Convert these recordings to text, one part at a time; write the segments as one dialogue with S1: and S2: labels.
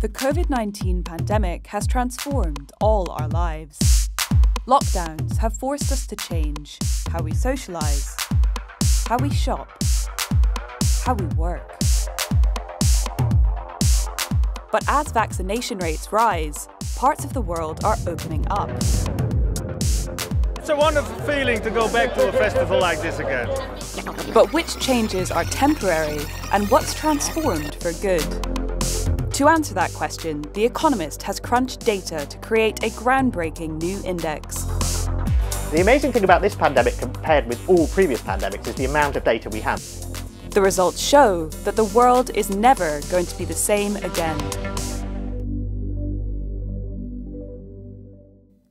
S1: The Covid-19 pandemic has transformed all our lives. Lockdowns have forced us to change how we socialise, how we shop, how we work. But as vaccination rates rise, parts of the world are opening up.
S2: It's a wonderful feeling to go back to a festival like this again.
S1: But which changes are temporary and what's transformed for good? To answer that question, The Economist has crunched data to create a groundbreaking new index.
S3: The amazing thing about this pandemic compared with all previous pandemics is the amount of data we have.
S1: The results show that the world is never going to be the same again.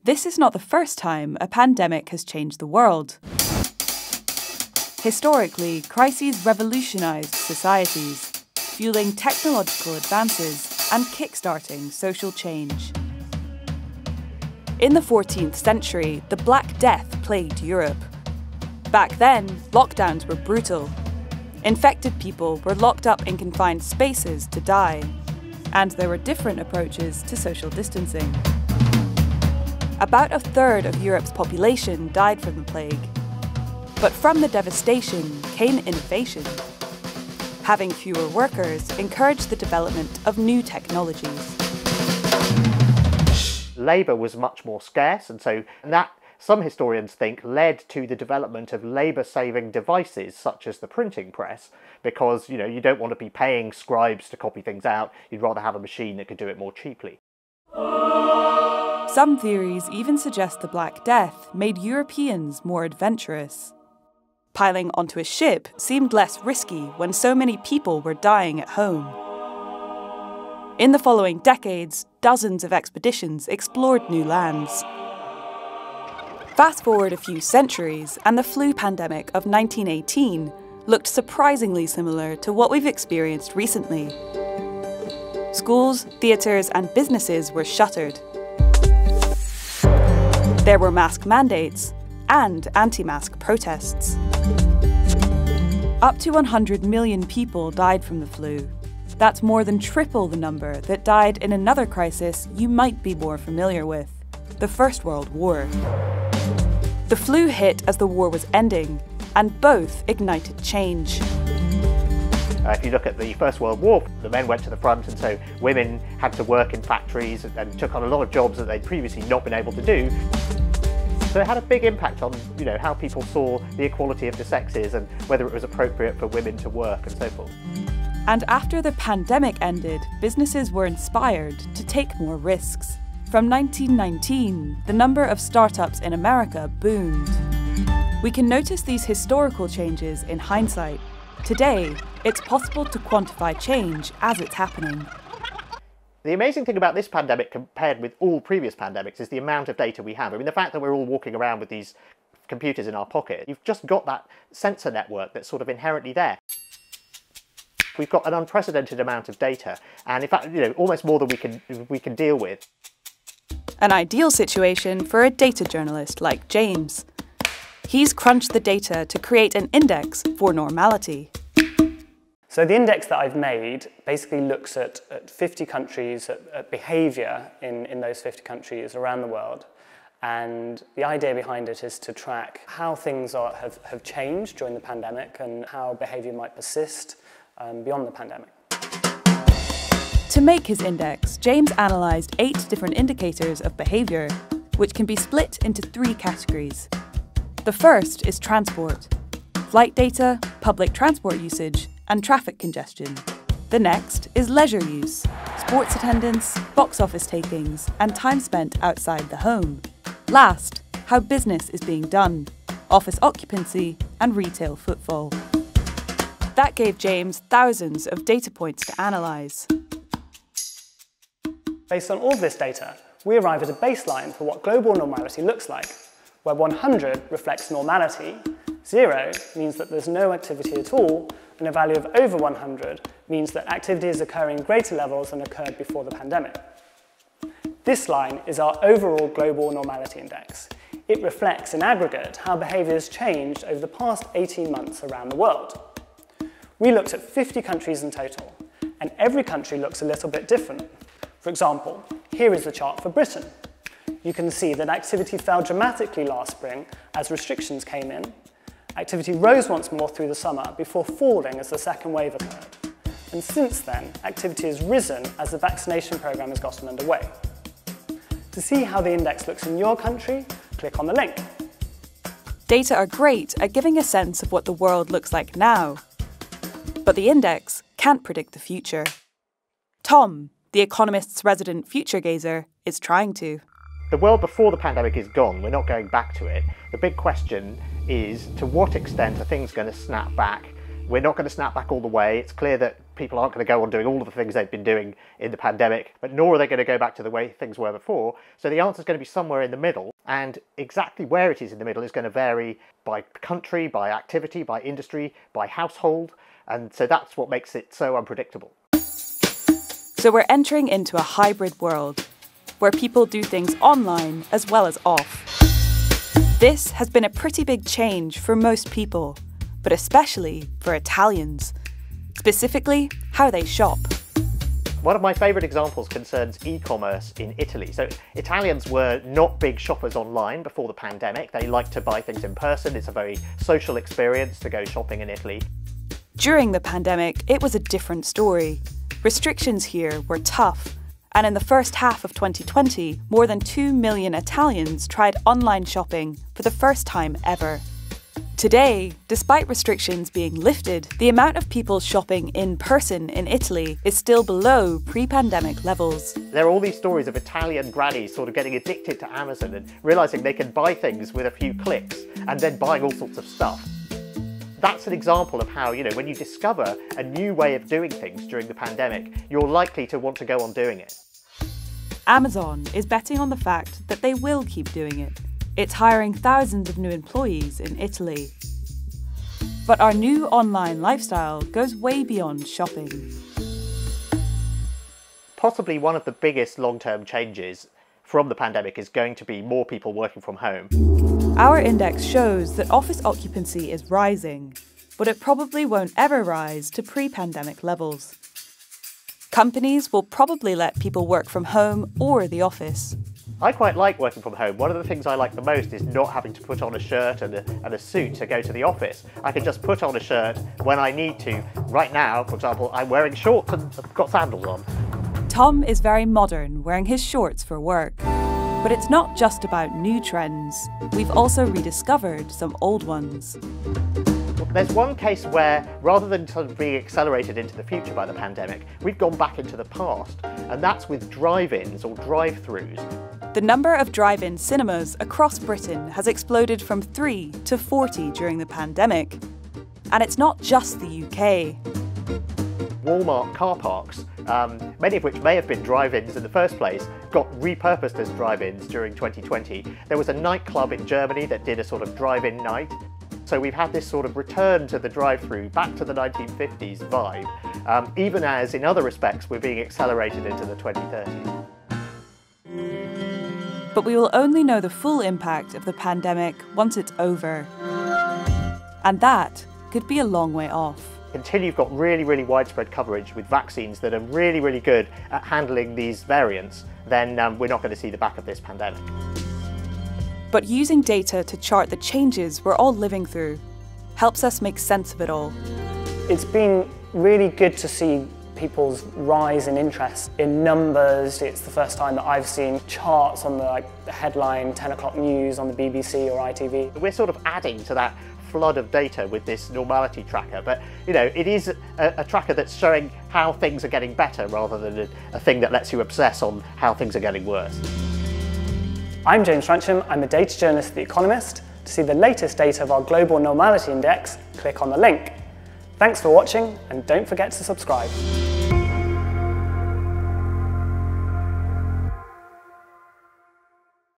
S1: This is not the first time a pandemic has changed the world. Historically, crises revolutionized societies, fueling technological advances and kickstarting social change. In the 14th century, the Black Death plagued Europe. Back then, lockdowns were brutal. Infected people were locked up in confined spaces to die, and there were different approaches to social distancing. About a third of Europe's population died from the plague. But from the devastation came innovation. Having fewer workers encouraged the development of new technologies.
S3: Labour was much more scarce, and so that, some historians think, led to the development of labour-saving devices such as the printing press, because you don't want to be paying scribes to copy things out, you'd rather have a machine that could do it more cheaply.
S1: Some theories even suggest the Black Death made Europeans more adventurous. Piling onto a ship seemed less risky when so many people were dying at home. In the following decades, dozens of expeditions explored new lands. Fast forward a few centuries, and the flu pandemic of 1918 looked surprisingly similar to what we've experienced recently. Schools, theatres, and businesses were shuttered. There were mask mandates and anti-mask protests. Up to 100 million people died from the flu. That's more than triple the number that died in another crisis you might be more familiar with, the First World War. The flu hit as the war was ending, and both ignited change.
S3: If you look at the First World War, the men went to the front, and so women had to work in factories and took on a lot of jobs that they'd previously not been able to do. So it had a big impact on how people saw the equality of the sexes and whether it was appropriate for women to work and so forth.
S1: And after the pandemic ended, businesses were inspired to take more risks. From 1919, the number of startups in America boomed. We can notice these historical changes in hindsight. Today, it's possible to quantify change as it's happening.
S3: The amazing thing about this pandemic compared with all previous pandemics is the amount of data we have. I mean, the fact that we're all walking around with these computers in our pocket, you've just got that sensor network that's sort of inherently there. We've got an unprecedented amount of data, and in fact, almost more than we can deal with.
S1: An ideal situation for a data journalist like James. He's crunched the data to create an index for normality.
S4: So the index that I've made basically looks at 50 countries, at behaviour in those 50 countries around the world. And the idea behind it is to track how things have changed during the pandemic and how behaviour might persist beyond the pandemic.
S1: To make his index, James analysed 8 different indicators of behaviour, which can be split into 3 categories. The first is transport, flight data, public transport usage, and traffic congestion. The next is leisure use, sports attendance, box office takings, and time spent outside the home. Last, how business is being done, office occupancy, and retail footfall. That gave James thousands of data points to analyse.
S4: Based on all this data, we arrive at a baseline for what global normality looks like, where 100 reflects normality, 0 means that there's no activity at all, and a value of over 100 means that activity is occurring in greater levels than occurred before the pandemic. This line is our overall global normality index. It reflects in aggregate how behaviour has changed over the past 18 months around the world. We looked at 50 countries in total, and every country looks a little bit different. For example, here is the chart for Britain. You can see that activity fell dramatically last spring as restrictions came in. Activity rose once more through the summer before falling as the second wave occurred. And since then, activity has risen as the vaccination programme has gotten underway. To see how the index looks in your country, click on the link.
S1: Data are great at giving a sense of what the world looks like now. But the index can't predict the future. Tom, the Economist's resident future gazer, is trying to.
S3: The world before the pandemic is gone. We're not going back to it. The big question is, to what extent are things going to snap back? We're not going to snap back all the way. It's clear that people aren't going to go on doing all of the things they've been doing in the pandemic, but nor are they going to go back to the way things were before. So the answer is going to be somewhere in the middle, and exactly where it is in the middle is going to vary by country, by activity, by industry, by household, and so that's what makes it so unpredictable.
S1: So we're entering into a hybrid world, where people do things online as well as off. This has been a pretty big change for most people, but especially for Italians. Specifically, how they shop.
S3: One of my favourite examples concerns e-commerce in Italy. So Italians were not big shoppers online before the pandemic. They like to buy things in person. It's a very social experience to go shopping in Italy.
S1: During the pandemic, it was a different story. Restrictions here were tough. And in the first half of 2020, more than 2 million Italians tried online shopping for the first time ever. Today, despite restrictions being lifted, the amount of people shopping in person in Italy is still below pre-pandemic levels.
S3: There are all these stories of Italian grannies sort of getting addicted to Amazon and realising they can buy things with a few clicks and then buying all sorts of stuff. That's an example of how, when you discover a new way of doing things during the pandemic, you're likely to want to go on doing it.
S1: Amazon is betting on the fact that they will keep doing it. It's hiring thousands of new employees in Italy. But our new online lifestyle goes way beyond shopping.
S3: Possibly one of the biggest long-term changes from the pandemic is going to be more people working from home.
S1: Our index shows that office occupancy is rising, but it probably won't ever rise to pre-pandemic levels. Companies will probably let people work from home or the office.
S3: I quite like working from home. One of the things I like the most is not having to put on a shirt and a suit to go to the office. I can just put on a shirt when I need to. Right now, for example, I'm wearing shorts and I've got sandals on.
S1: Tom is very modern, wearing his shorts for work. But it's not just about new trends. We've also rediscovered some old ones.
S3: There's one case where, rather than sort of being accelerated into the future by the pandemic, we've gone back into the past, and that's with drive-ins or drive-thrus.
S1: The number of drive-in cinemas across Britain has exploded from 3 to 40 during the pandemic. And it's not just the UK.
S3: Walmart car parks, many of which may have been drive-ins in the first place, got repurposed as drive-ins during 2020. There was a nightclub in Germany that did a sort of drive-in night. So we've had this sort of return to the drive-through, back to the 1950s vibe, even as in other respects we're being accelerated into the 2030s.
S1: But we will only know the full impact of the pandemic once it's over. And that could be a long way off.
S3: Until you've got really, really widespread coverage with vaccines that are really, really good at handling these variants, then we're not going to see the back of this pandemic.
S1: But using data to chart the changes we're all living through helps us make sense of it all.
S4: It's been really good to see people's rise in interest in numbers. It's the first time that I've seen charts on the headline 10 o'clock news on the BBC or ITV.
S3: We're sort of adding to that flood of data with this normality tracker, but it is a tracker that's showing how things are getting better rather than a thing that lets you obsess on how things are getting worse.
S4: I'm James Francham, I'm a data journalist at The Economist. To see the latest data of our Global Normality Index, click on the link. Thanks for watching, and don't forget to subscribe.